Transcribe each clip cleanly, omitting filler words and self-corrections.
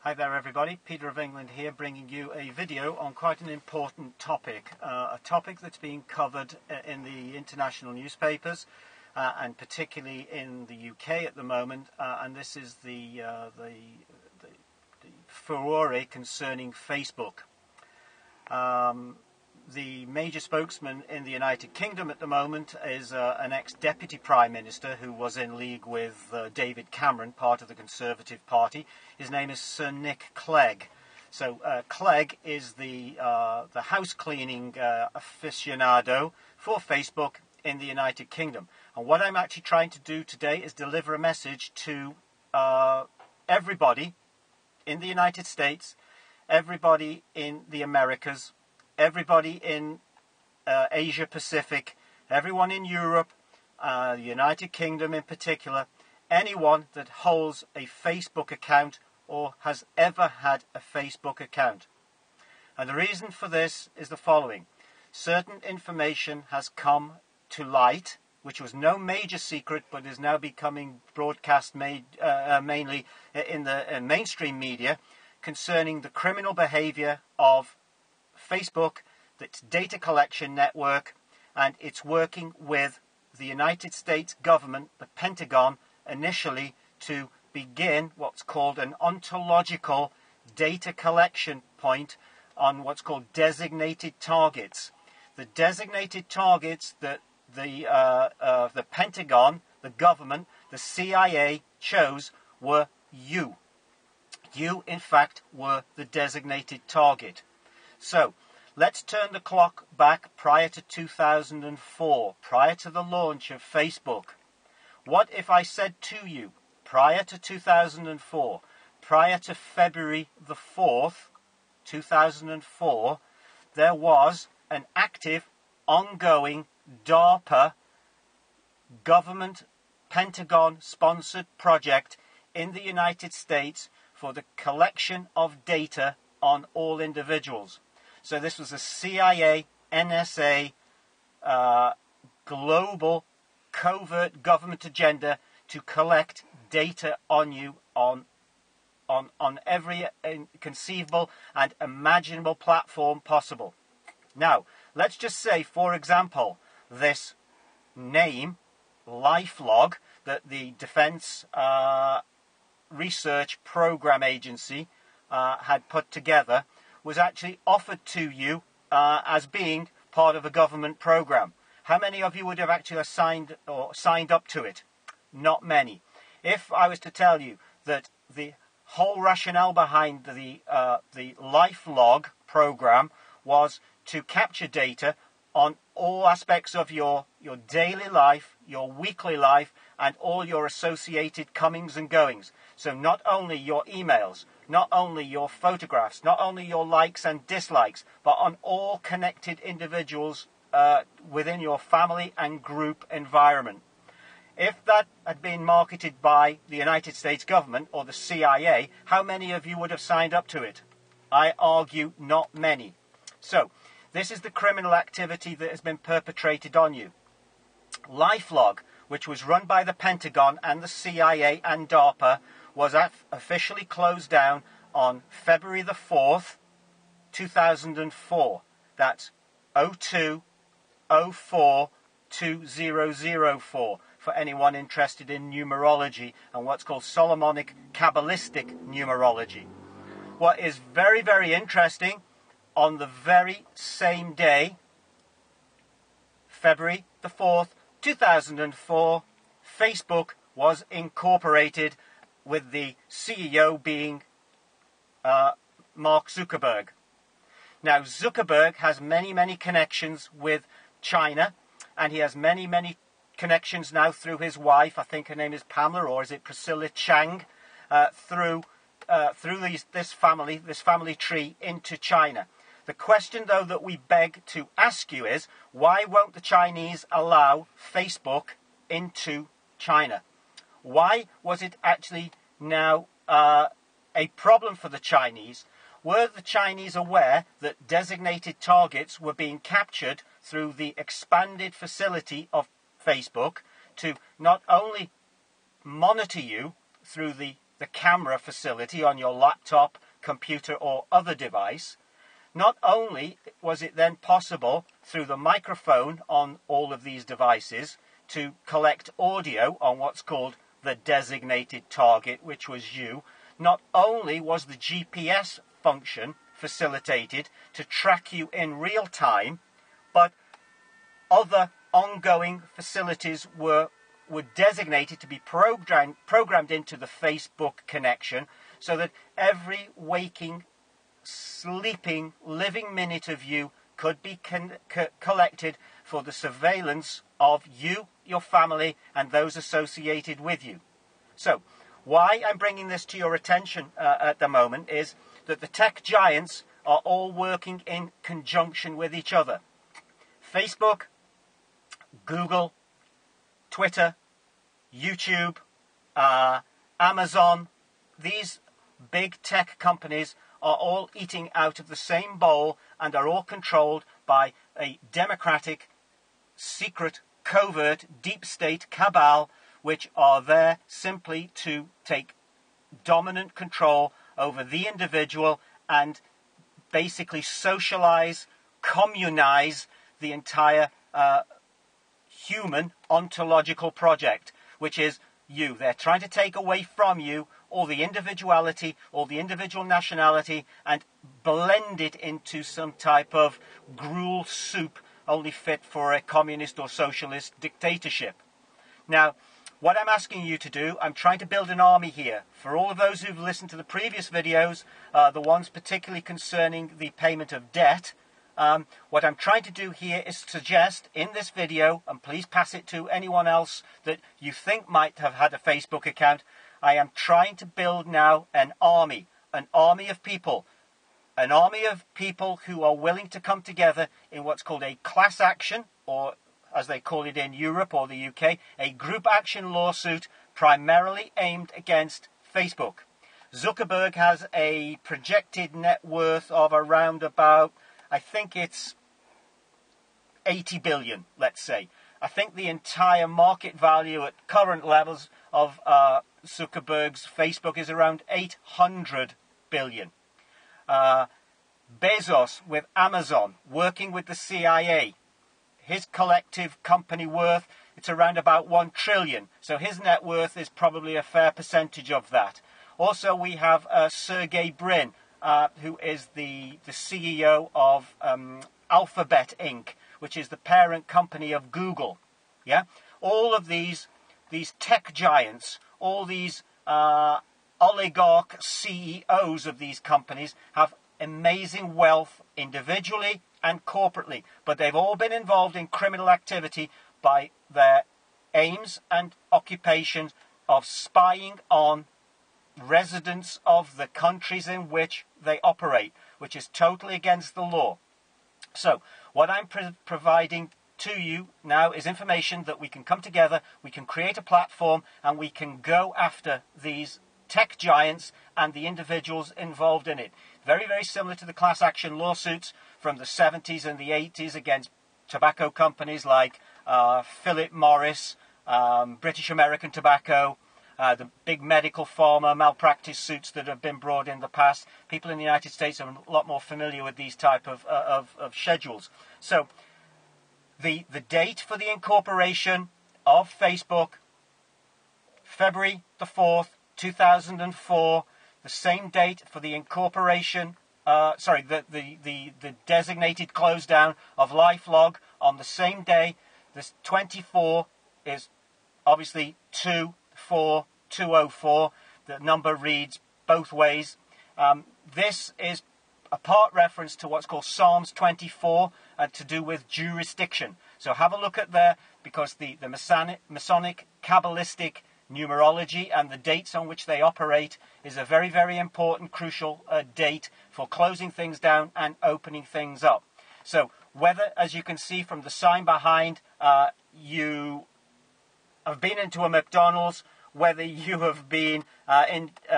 Hi there everybody, Peter of England here, bringing you a video on quite an important topic, a topic that's being covered in the international newspapers and particularly in the UK at the moment, and this is the furore concerning Facebook. The major spokesman in the United Kingdom at the moment is an ex-deputy Prime Minister who was in league with David Cameron, part of the Conservative Party. His name is Sir Nick Clegg. So Clegg is the house cleaning aficionado for Facebook in the United Kingdom. And what I'm actually trying to do today is deliver a message to everybody in the United States, everybody in the Americas, everybody in Asia Pacific, everyone in Europe, the United Kingdom in particular, anyone that holds a Facebook account or has ever had a Facebook account. And the reason for this is the following. Certain information has come to light, which was no major secret, but is now becoming broadcast mainly in the mainstream media, concerning the criminal behavior of Facebook, its data collection network, and it's working with the United States government, the Pentagon, initially to begin what's called an ontological data collection point on what's called designated targets. The designated targets that the Pentagon, the government, the CIA chose were you. You, in fact, were the designated target. So, let's turn the clock back prior to 2004, prior to the launch of Facebook. What if I said to you, prior to 2004, prior to February the 4th, 2004, there was an active, ongoing DARPA government Pentagon-sponsored project in the United States for the collection of data on all individuals. So this was a CIA, NSA, global covert government agenda to collect data on you on every conceivable and imaginable platform possible. Now, let's just say, for example, this name, LifeLog, that the Defense Research Program Agency had put together, was actually offered to you as being part of a government program. How many of you would have actually signed up to it? Not many. If I was to tell you that the whole rationale behind the LifeLog program was to capture data on all aspects of your daily life, your weekly life, and all your associated comings and goings. So not only your emails, not only your photographs, not only your likes and dislikes, but on all connected individuals within your family and group environment. If that had been marketed by the United States government or the CIA, how many of you would have signed up to it? I argue not many. So, this is the criminal activity that has been perpetrated on you. LifeLog, which was run by the Pentagon and the CIA and DARPA, was officially closed down on February the 4th, 2004. That's 02042004 for anyone interested in numerology and what's called Solomonic Kabbalistic numerology. What is very, very interesting, on the very same day, February the 4th, 2004, Facebook was incorporated, with the CEO being Mark Zuckerberg. Now, Zuckerberg has many, many connections with China, and he has many, many connections now through his wife. I think her name is Pamela, or is it Priscilla Chang, through this family tree into China. The question, though, that we beg to ask you is, why won't the Chinese allow Facebook into China? Why was it actually now a problem for the Chinese? Were the Chinese aware that designated targets were being captured through the expanded facility of Facebook to not only monitor you through the the camera facility on your laptop, computer or other device, not only was it then possible through the microphone on all of these devices to collect audio on what's called the designated target, which was you, not only was the GPS function facilitated to track you in real time, but other ongoing facilities were designated to be programmed into the Facebook connection so that every waking, sleeping, living minute of you could be collected for the surveillance of you, your family, and those associated with you. So, why I'm bringing this to your attention at the moment is that the tech giants are all working in conjunction with each other. Facebook, Google, Twitter, YouTube, Amazon, these big tech companies are all eating out of the same bowl and are all controlled by a democratic, secret, covert, deep state cabal, which are there simply to take dominant control over the individual and basically socialize, communize the entire human ontological project, which is you. They're trying to take away from you all the individuality, all the individual nationality, and blend it into some type of gruel soup only fit for a communist or socialist dictatorship. Now, what I'm asking you to do, I'm trying to build an army here. For all of those who've listened to the previous videos, the ones particularly concerning the payment of debt, what I'm trying to do here is suggest in this video, and please pass it to anyone else that you think might have had a Facebook account, I am trying to build now an army of people who are willing to come together in what's called a class action, or as they call it in Europe or the UK, a group action lawsuit primarily aimed against Facebook. Zuckerberg has a projected net worth of around about, I think it's 80 billion, let's say. I think the entire market value at current levels of Zuckerberg's Facebook is around 800 billion. Bezos with Amazon, working with the CIA, his collective company worth, it's around about 1 trillion. So his net worth is probably a fair percentage of that. Also, we have Sergey Brin, who is the CEO of Alphabet Inc., which is the parent company of Google. Yeah, all of these tech giants, all these oligarch CEOs of these companies have amazing wealth individually and corporately, but they've all been involved in criminal activity by their aims and occupations of spying on residents of the countries in which they operate, which is totally against the law. So what I'm providing to you now is information that we can come together, we can create a platform, and we can go after these tech giants and the individuals involved in it. Very, very similar to the class action lawsuits from the 70s and the 80s against tobacco companies like Philip Morris, British American Tobacco, the big medical pharma malpractice suits that have been brought in the past. People in the United States are a lot more familiar with these type of schedules. So the date for the incorporation of Facebook, February the 4th, 2004, the same date for the incorporation, the designated close down of LifeLog on the same day. This 24 is obviously 24204. The number reads both ways. This is a part reference to what's called Psalms 24 to do with jurisdiction. So have a look at there, because the Masonic Kabbalistic numerology and the dates on which they operate is a very, very important, crucial date for closing things down and opening things up. So whether, as you can see from the sign behind, you have been into a McDonald's, whether you have been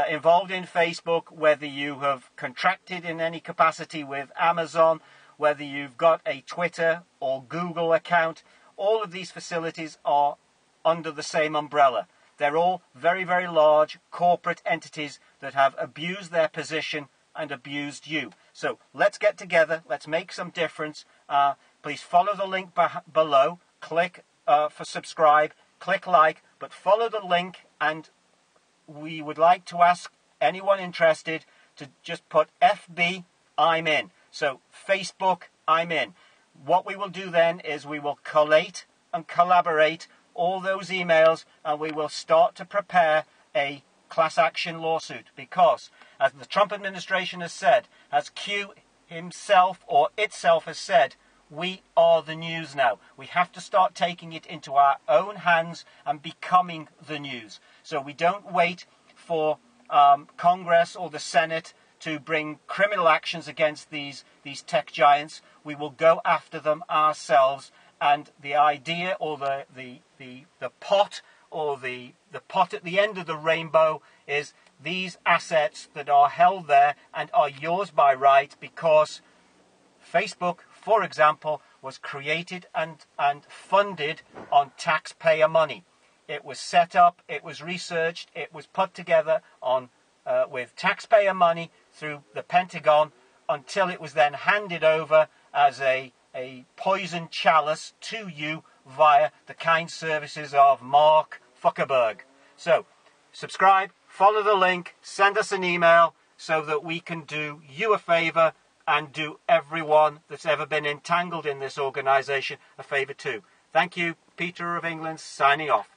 involved in Facebook, whether you have contracted in any capacity with Amazon, whether you've got a Twitter or Google account, all of these facilities are under the same umbrella. They're all very, very large corporate entities that have abused their position and abused you. So let's get together. Let's make some difference. Please follow the link below. Click for subscribe. Click like. But follow the link, and we would like to ask anyone interested to just put FB, I'm in. So Facebook, I'm in. What we will do then is we will collate and collaborate all those emails, and we will start to prepare a class action lawsuit, because, as the Trump administration has said, as Q himself or itself has said, we are the news now. We have to start taking it into our own hands and becoming the news. So we don't wait for Congress or the Senate to bring criminal actions against these tech giants. We will go after them ourselves. And the idea, or the pot, or the pot at the end of the rainbow, is these assets that are held there and are yours by right, because Facebook, for example, was created and funded on taxpayer money. It was set up, it was researched, it was put together on with taxpayer money through the Pentagon, until it was then handed over as a poison chalice to you via the kind services of Mark Zuckerberg. So, subscribe, follow the link, send us an email, so that we can do you a favour and do everyone that's ever been entangled in this organisation a favour too. Thank you. Peter of England signing off.